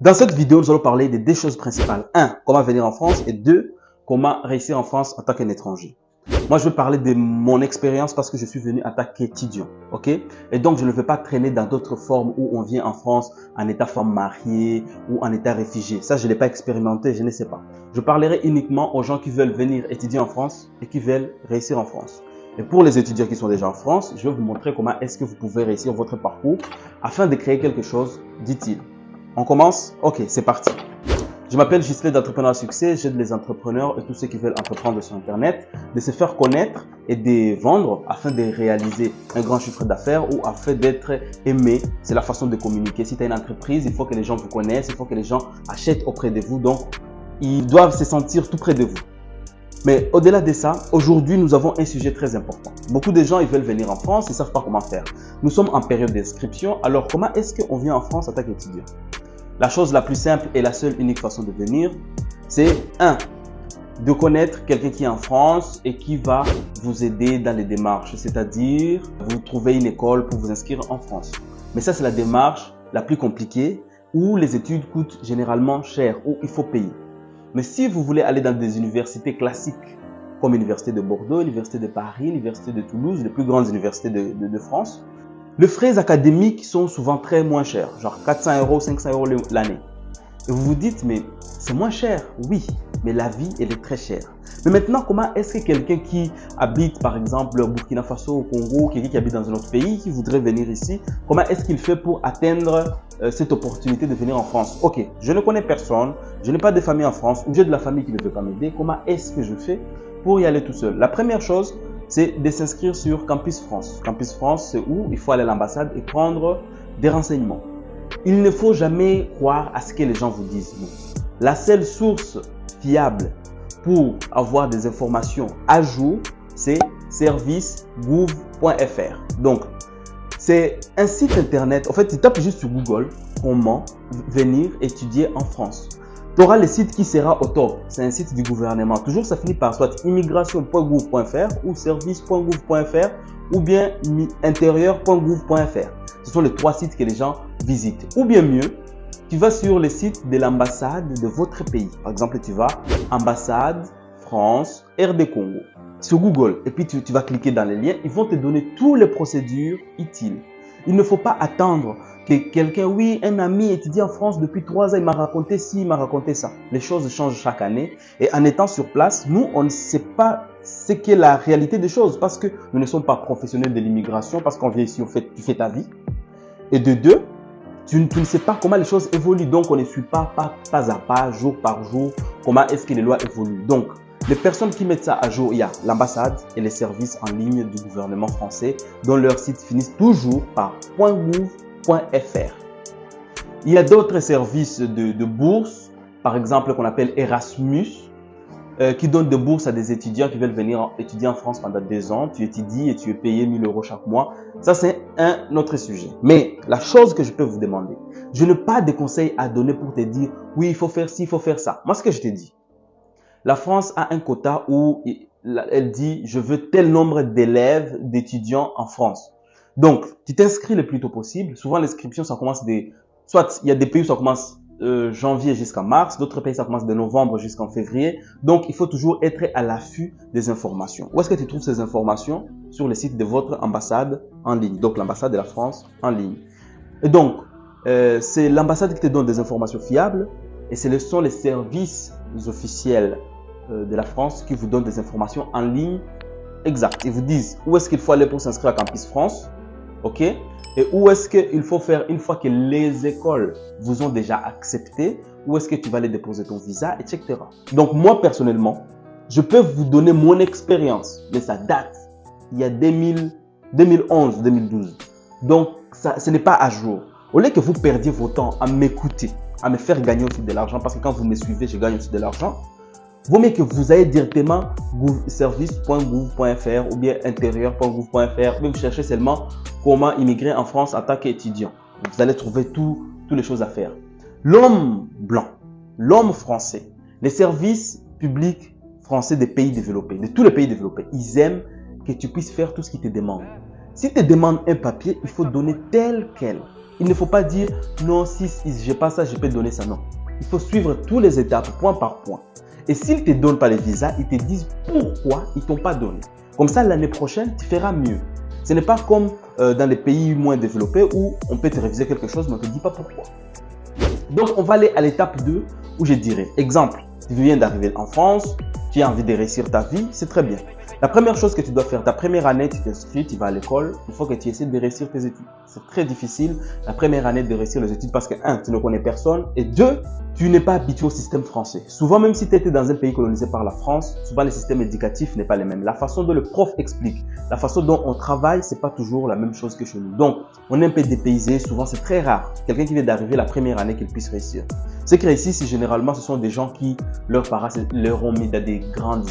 Dans cette vidéo, nous allons parler des deux choses principales. 1. Comment venir en France et 2. Comment réussir en France en tant qu'un étranger. Moi, je vais parler de mon expérience parce que je suis venu en tant qu'étudiant, ok? Et donc, je ne veux pas traîner dans d'autres formes où on vient en France en état femme mariée ou en état réfugié. Ça, je ne l'ai pas expérimenté, je ne sais pas. Je parlerai uniquement aux gens qui veulent venir étudier en France et qui veulent réussir en France. Et pour les étudiants qui sont déjà en France, je vais vous montrer comment est-ce que vous pouvez réussir votre parcours afin de créer quelque chose d'utile. On commence? Ok, c'est parti. Je m'appelle Gislet d'Entrepreneur à Succès. J'aide les entrepreneurs et tous ceux qui veulent entreprendre sur Internet de se faire connaître et de vendre afin de réaliser un grand chiffre d'affaires ou afin d'être aimé. C'est la façon de communiquer. Si tu as une entreprise, il faut que les gens vous connaissent, il faut que les gens achètent auprès de vous. Donc, ils doivent se sentir tout près de vous. Mais au-delà de ça, aujourd'hui, nous avons un sujet très important. Beaucoup de gens, ils veulent venir en France, ils ne savent pas comment faire. Nous sommes en période d'inscription. Alors, comment est-ce qu'on vient en France en tant qu'étudiant? La chose la plus simple et la seule unique façon de venir, c'est 1. De connaître quelqu'un qui est en France et qui va vous aider dans les démarches. C'est-à-dire, vous trouvez une école pour vous inscrire en France. Mais ça, c'est la démarche la plus compliquée où les études coûtent généralement cher, où il faut payer. Mais si vous voulez aller dans des universités classiques, comme l'Université de Bordeaux, l'Université de Paris, l'Université de Toulouse, les plus grandes universités de France, les frais académiques sont souvent très moins chers, genre 400 €, 500 € l'année. Et vous vous dites, mais c'est moins cher, oui, mais la vie, elle est très chère. Mais maintenant, comment est-ce que quelqu'un qui habite, par exemple, au Burkina Faso, au Congo, quelqu'un qui habite dans un autre pays, qui voudrait venir ici, comment est-ce qu'il fait pour atteindre cette opportunité de venir en France? Ok, je ne connais personne, je n'ai pas de famille en France, ou j'ai de la famille qui ne peut pas m'aider. Comment est-ce que je fais pour y aller tout seul? La première chose, c'est de s'inscrire sur Campus France. Campus France, c'est où il faut aller à l'ambassade et prendre des renseignements. Il ne faut jamais croire à ce que les gens vous disent. Non. La seule source fiable pour avoir des informations à jour, c'est servicegouv.fr. Donc, c'est un site internet. En fait, tu tapes juste sur Google comment venir étudier en France. Tu auras le site qui sera au top. C'est un site du gouvernement. Toujours, ça finit par soit immigration.gouv.fr ou service.gouv.fr ou bien intérieur.gouv.fr. Ce sont les 3 sites que les gens visitent. Ou bien mieux, tu vas sur le site de l'ambassade de votre pays. Par exemple, tu vas ambassade France RD Congo sur Google et puis tu vas cliquer dans les liens. Ils vont te donner toutes les procédures utiles. Il ne faut pas attendre que quelqu'un, oui, un ami étudie en France depuis 3 ans, il m'a raconté ci, il m'a raconté ça. Les choses changent chaque année et en étant sur place, nous, on ne sait pas ce qu'est la réalité des choses parce que nous ne sommes pas professionnels de l'immigration, parce qu'on vient ici, tu fais ta vie. Et de 2, tu ne sais pas comment les choses évoluent, donc on ne suit pas à pas, jour par jour, comment est-ce que les lois évoluent. Donc, les personnes qui mettent ça à jour, il y a l'ambassade et les services en ligne du gouvernement français dont leurs sites finissent toujours par .gouv.fr. Il y a d'autres services de bourse, par exemple qu'on appelle Erasmus, qui donnent des bourses à des étudiants qui veulent venir étudier en France pendant 2 ans. Tu étudies et tu es payé 1 000 € chaque mois. Ça, c'est un autre sujet. Mais la chose que je peux vous demander, je n'ai pas de conseils à donner pour te dire « oui, il faut faire ci, il faut faire ça ». Moi, ce que je te dis, la France a un quota où elle dit « je veux tel nombre d'élèves, d'étudiants en France ». Donc, tu t'inscris le plus tôt possible. Souvent, l'inscription, ça commence soit il y a des pays où ça commence janvier jusqu'en mars, d'autres pays, ça commence de novembre jusqu'en février. Donc, il faut toujours être à l'affût des informations. Où est-ce que tu trouves ces informations? Sur le site de votre ambassade en ligne. Donc, l'ambassade de la France en ligne. Et donc, c'est l'ambassade qui te donne des informations fiables et ce sont les services officiels de la France qui vous donnent des informations en ligne exactes. Ils vous disent où est-ce qu'il faut aller pour s'inscrire à Campus France, ok? Et où est-ce qu'il faut faire une fois que les écoles vous ont déjà accepté, où est-ce que tu vas aller déposer ton visa, etc. Donc moi personnellement, je peux vous donner mon expérience, mais ça date il y a 2011, 2012. Donc ça, ce n'est pas à jour. Au lieu que vous perdiez votre temps à m'écouter, à me faire gagner aussi de l'argent, parce que quand vous me suivez, je gagne aussi de l'argent. Vaut mieux que vous ayez directement service.gouv.fr ou bien intérieur.gouv.fr, mais vous cherchez seulement comment immigrer en France en tant qu'étudiant. Vous allez trouver toutes les choses à faire. L'homme blanc, l'homme français, les services publics français des pays développés, de tous les pays développés, ils aiment que tu puisses faire tout ce qu'ils te demandent. Si tu demandes un papier, il faut donner tel quel. Il ne faut pas dire non, si je n'ai pas ça, je peux donner ça. Non. Il faut suivre toutes les étapes, point par point. Et s'ils ne te donnent pas les visas, ils te disent pourquoi ils ne t'ont pas donné. Comme ça, l'année prochaine, tu feras mieux. Ce n'est pas comme dans les pays moins développés où on peut te réviser quelque chose, mais on ne te dit pas pourquoi. Donc, on va aller à l'étape 2 où je dirais, exemple, tu viens d'arriver en France, tu as envie de réussir ta vie, c'est très bien. La première chose que tu dois faire, ta première année, tu t'inscris, tu vas à l'école, il faut que tu essaies de réussir tes études. C'est très difficile la première année de réussir les études parce que, un, tu ne connais personne et deux, tu n'es pas habitué au système français. Souvent, même si tu étais dans un pays colonisé par la France, souvent le système éducatif n'est pas le même. La façon dont le prof explique, la façon dont on travaille, c'est pas toujours la même chose que chez nous. Donc, on est un peu dépaysé, souvent c'est très rare. Quelqu'un qui vient d'arriver la première année qu'il puisse réussir. Ceux qui réussissent, généralement, ce sont des gens qui, leurs parents leur ont mis dans des grandes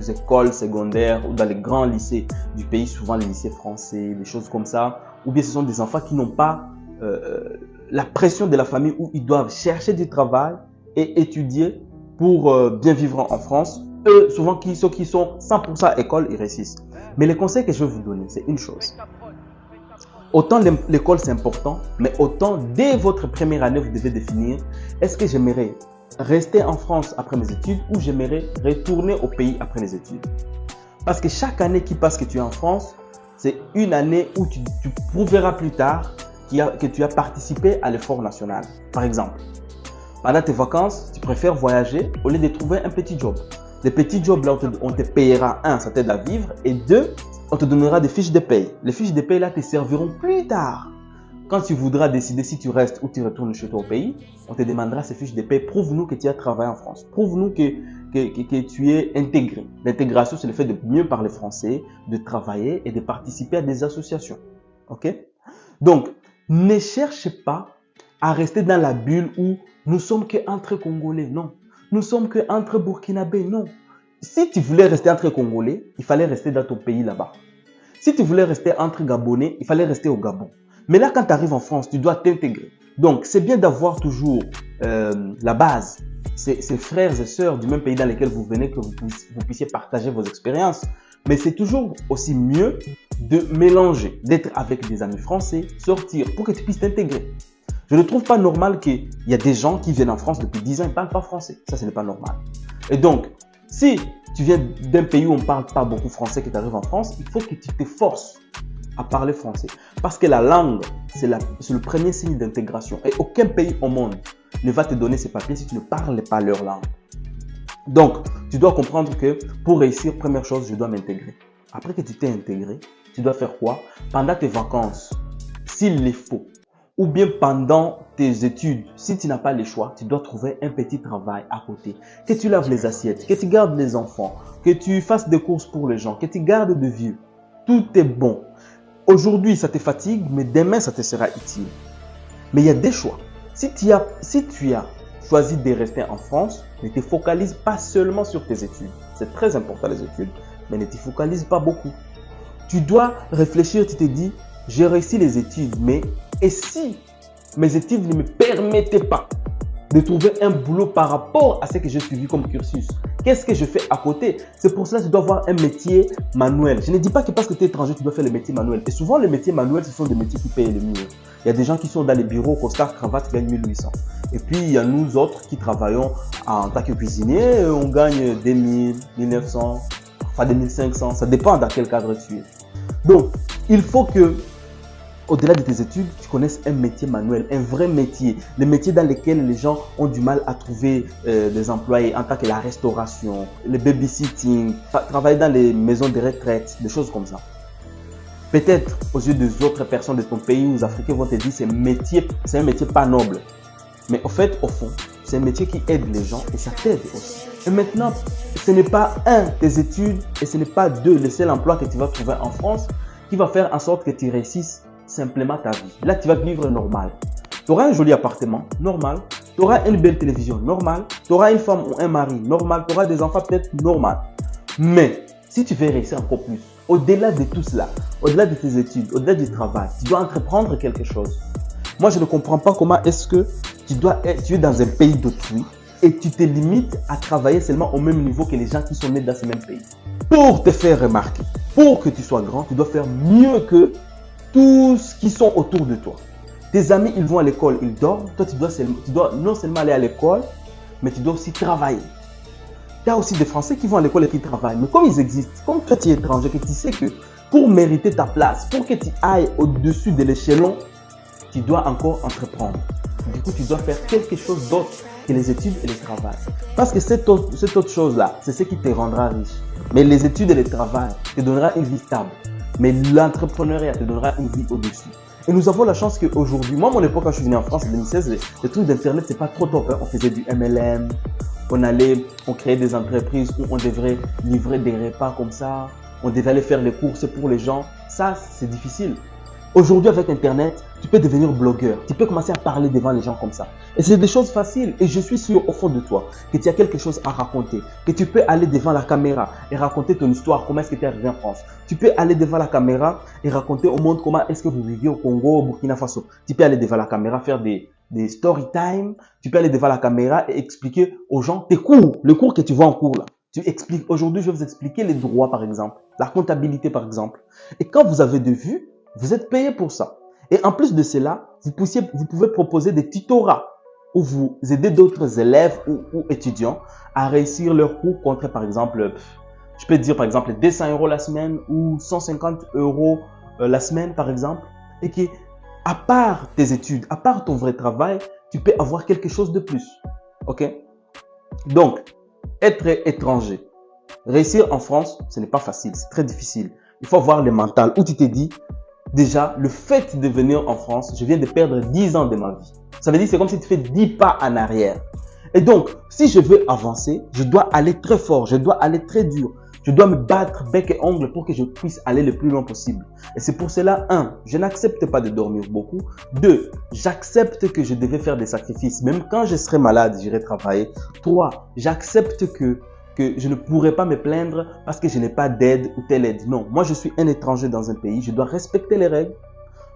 écoles secondaires ou dans les grands lycées du pays, souvent les lycées français, des choses comme ça. Ou bien ce sont des enfants qui n'ont pas la pression de la famille où ils doivent chercher du travail et étudier pour bien vivre en France. Eux, souvent, ceux qui sont 100% à l'école, ils réussissent. Mais les conseils que je vais vous donner, c'est une chose. Autant l'école c'est important, mais autant dès votre première année, vous devez définir est-ce que j'aimerais rester en France après mes études ou j'aimerais retourner au pays après mes études. Parce que chaque année qui passe que tu es en France, c'est une année où tu prouveras plus tard que tu as participé à l'effort national. Par exemple, pendant tes vacances, tu préfères voyager au lieu de trouver un petit job. Les petits jobs là, on te payera, un, ça t'aide à vivre et deux, on te donnera des fiches de paye. Les fiches de paye là te serviront plus tard. Quand tu voudras décider si tu restes ou tu retournes chez toi au pays, on te demandera ces fiches de paye. Prouve-nous que tu as travaillé en France. Prouve-nous que tu es intégré. L'intégration, c'est le fait de mieux parler français, de travailler et de participer à des associations. Ok? Donc, ne cherchez pas à rester dans la bulle où nous sommes qu'entre Congolais. Non. Nous sommes qu'entre Burkinabés. Non. Si tu voulais rester entre Congolais, il fallait rester dans ton pays là-bas. Si tu voulais rester entre Gabonais, il fallait rester au Gabon. Mais là, quand tu arrives en France, tu dois t'intégrer. Donc, c'est bien d'avoir toujours la base. C'est frères et sœurs du même pays dans lequel vous venez que vous puissiez partager vos expériences. Mais c'est toujours aussi mieux de mélanger, d'être avec des amis français, sortir pour que tu puisses t'intégrer. Je ne trouve pas normal qu'il y a des gens qui viennent en France depuis 10 ans et ne parlent pas français. Ça, ce n'est pas normal. Et donc, si tu viens d'un pays où on ne parle pas beaucoup français, que tu arrives en France, il faut que tu t'efforces à parler français. Parce que la langue, c'est le premier signe d'intégration. Et aucun pays au monde ne va te donner ces papiers si tu ne parles pas leur langue. Donc, tu dois comprendre que pour réussir, première chose, je dois m'intégrer. Après que tu t'es intégré, tu dois faire quoi? Pendant tes vacances, s'il le faut, ou bien pendant tes études, si tu n'as pas le choix, tu dois trouver un petit travail à côté. Que tu laves les assiettes, que tu gardes les enfants, que tu fasses des courses pour les gens, que tu gardes de vieux. Tout est bon. Aujourd'hui, ça te fatigue, mais demain, ça te sera utile. Mais il y a des choix. Si tu as choisi de rester en France, ne te focalise pas seulement sur tes études. C'est très important les études, mais ne te focalise pas beaucoup. Tu dois réfléchir, tu te dis, j'ai réussi les études, mais et si mes études ne me permettaient pas de trouver un boulot par rapport à ce que j'ai suivi comme cursus? Qu'est-ce que je fais à côté? C'est pour cela que tu dois avoir un métier manuel. Je ne dis pas que parce que tu es étranger, tu dois faire le métier manuel. Et souvent, les métiers manuels, ce sont des métiers qui payent le mieux. Il y a des gens qui sont dans les bureaux, costard, cravate, qui gagnent 1800. Et puis, il y a nous autres qui travaillons en tant que cuisiniers, on gagne 2000, 1900, enfin 2500. Ça dépend dans quel cadre tu es. Donc, il faut que au-delà de tes études, tu connaisses un métier manuel, un vrai métier. Les métiers dans lesquels les gens ont du mal à trouver des employés, en tant que la restauration, le babysitting, travailler dans les maisons de retraite, des choses comme ça. Peut-être aux yeux des autres personnes de ton pays ou les Africains vont te dire que c'est un métier pas noble. Mais au fait, au fond, c'est un métier qui aide les gens et ça t'aide aussi. Et maintenant, ce n'est pas tes études et ce n'est pas le seul emploi que tu vas trouver en France qui va faire en sorte que tu réussisses simplement ta vie. Là, tu vas vivre normal. Tu auras un joli appartement, normal. Tu auras une belle télévision, normal. Tu auras une femme ou un mari, normal. Tu auras des enfants, peut-être normal. Mais si tu veux réussir encore plus, au-delà de tout cela, au-delà de tes études, au-delà du travail, tu dois entreprendre quelque chose. Moi, je ne comprends pas comment est-ce que tu es dans un pays d'autrui et tu te limites à travailler seulement au même niveau que les gens qui sont nés dans ce même pays. Pour te faire remarquer, pour que tu sois grand, tu dois faire mieux que tous qui sont autour de toi. Tes amis, ils vont à l'école, ils dorment. Toi, tu dois non seulement aller à l'école, mais tu dois aussi travailler. Il y a aussi des Français qui vont à l'école et qui travaillent. Mais comme ils existent, comme toi tu es étranger, que tu sais que pour mériter ta place, pour que tu ailles au-dessus de l'échelon, tu dois encore entreprendre. Du coup, tu dois faire quelque chose d'autre que les études et le travail. Parce que cette autre chose-là, c'est ce qui te rendra riche. Mais les études et le travail te donnera une vie stable. Mais l'entrepreneuriat te donnera une vie au-dessus. Et nous avons la chance qu'aujourd'hui, moi, à mon époque, quand je suis venu en France en 2016, les trucs d'Internet, c'est pas trop top. Hein. On faisait du MLM, on créait des entreprises où on devrait livrer des repas comme ça. On devait aller faire les courses pour les gens. Ça, c'est difficile. Aujourd'hui, avec Internet, tu peux devenir blogueur. Tu peux commencer à parler devant les gens comme ça. Et c'est des choses faciles. Et je suis sûr au fond de toi que tu as quelque chose à raconter. Que tu peux aller devant la caméra et raconter ton histoire. Comment est-ce que tu es arrivé en France? Tu peux aller devant la caméra et raconter au monde comment est-ce que vous vivez au Congo, au Burkina Faso. Tu peux aller devant la caméra faire des story time. Tu peux aller devant la caméra et expliquer aux gens tes cours. Le cours que tu vois en cours là. Tu expliques. Aujourd'hui, je vais vous expliquer les droits par exemple. La comptabilité par exemple. Et quand vous avez des vues, vous êtes payé pour ça. Et en plus de cela, vous pouvez proposer des tutorats où vous aidez d'autres élèves ou étudiants à réussir leurs cours contre, par exemple, je peux dire par exemple 200 € la semaine ou 150 € la semaine par exemple. Et que, à part tes études, à part ton vrai travail, tu peux avoir quelque chose de plus. Ok? Donc, être étranger, réussir en France, ce n'est pas facile, c'est très difficile. Il faut avoir le mental où tu te dis, déjà, le fait de venir en France, je viens de perdre 10 ans de ma vie. Ça veut dire que c'est comme si tu fais 10 pas en arrière. Et donc, si je veux avancer, je dois aller très fort, je dois aller très dur. Je dois me battre bec et ongle pour que je puisse aller le plus loin possible. Et c'est pour cela, 1, je n'accepte pas de dormir beaucoup. 2, j'accepte que je devais faire des sacrifices. Même quand je serai malade, j'irai travailler. 3, j'accepte que je ne pourrais pas me plaindre parce que je n'ai pas d'aide ou telle aide. Non, moi je suis un étranger dans un pays, je dois respecter les règles,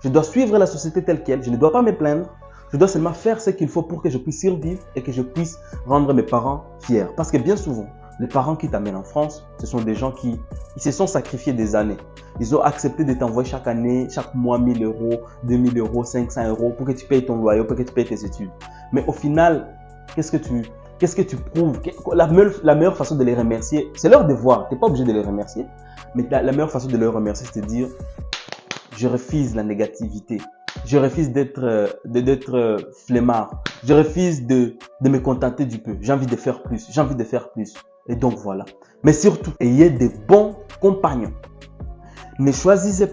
je dois suivre la société telle qu'elle, je ne dois pas me plaindre, je dois seulement faire ce qu'il faut pour que je puisse survivre et que je puisse rendre mes parents fiers. Parce que bien souvent, les parents qui t'amènent en France, ce sont des gens qui se sont sacrifiés des années. Ils ont accepté de t'envoyer chaque année, chaque mois 1000 €, 2000 €, 500 € pour que tu payes ton loyer, pour que tu payes tes études. Mais au final, qu'est-ce que tu prouves? La meilleure façon de les remercier, c'est leur devoir. Tu n'es pas obligé de les remercier. Mais la meilleure façon de les remercier, c'est de dire, je refuse la négativité. Je refuse d'être flemmard. Je refuse de me contenter du peu. J'ai envie de faire plus. J'ai envie de faire plus. Et donc voilà. Mais surtout, ayez des bons compagnons. Ne choisissez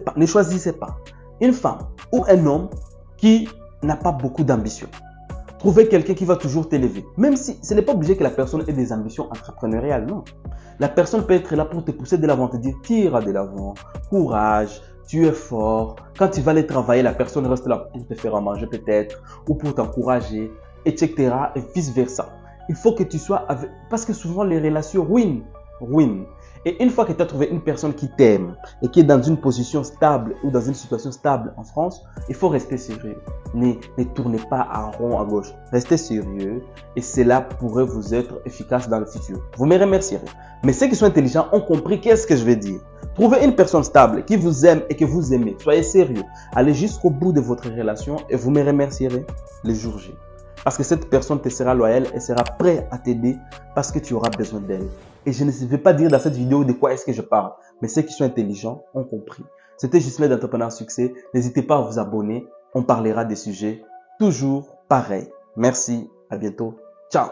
pas une femme ou un homme qui n'a pas beaucoup d'ambition. Trouvez quelqu'un qui va toujours t'élever. Même si ce n'est pas obligé que la personne ait des ambitions entrepreneuriales, non. La personne peut être là pour te pousser de l'avant, te dire tire de l'avant, courage, tu es fort. Quand tu vas aller travailler, la personne reste là pour te faire à manger peut-être, ou pour t'encourager, etc. et vice versa. Il faut que tu sois avec... Parce que souvent les relations ruinent. Et une fois que tu as trouvé une personne qui t'aime et qui est dans une position stable ou dans une situation stable en France, il faut rester sérieux. Ne tournez pas en rond à gauche. Restez sérieux et cela pourrait vous être efficace dans le futur. Vous me remercierez. Mais ceux qui sont intelligents ont compris qu'est-ce que je veux dire. Trouvez une personne stable qui vous aime et que vous aimez. Soyez sérieux. Allez jusqu'au bout de votre relation et vous me remercierez le jour J. Parce que cette personne te sera loyale et sera prête à t'aider parce que tu auras besoin d'elle. Et je ne vais pas dire dans cette vidéo de quoi est-ce que je parle. Mais ceux qui sont intelligents ont compris. C'était Ghislain d'Entrepreneur Succès. N'hésitez pas à vous abonner. On parlera des sujets toujours pareils. Merci. À bientôt. Ciao.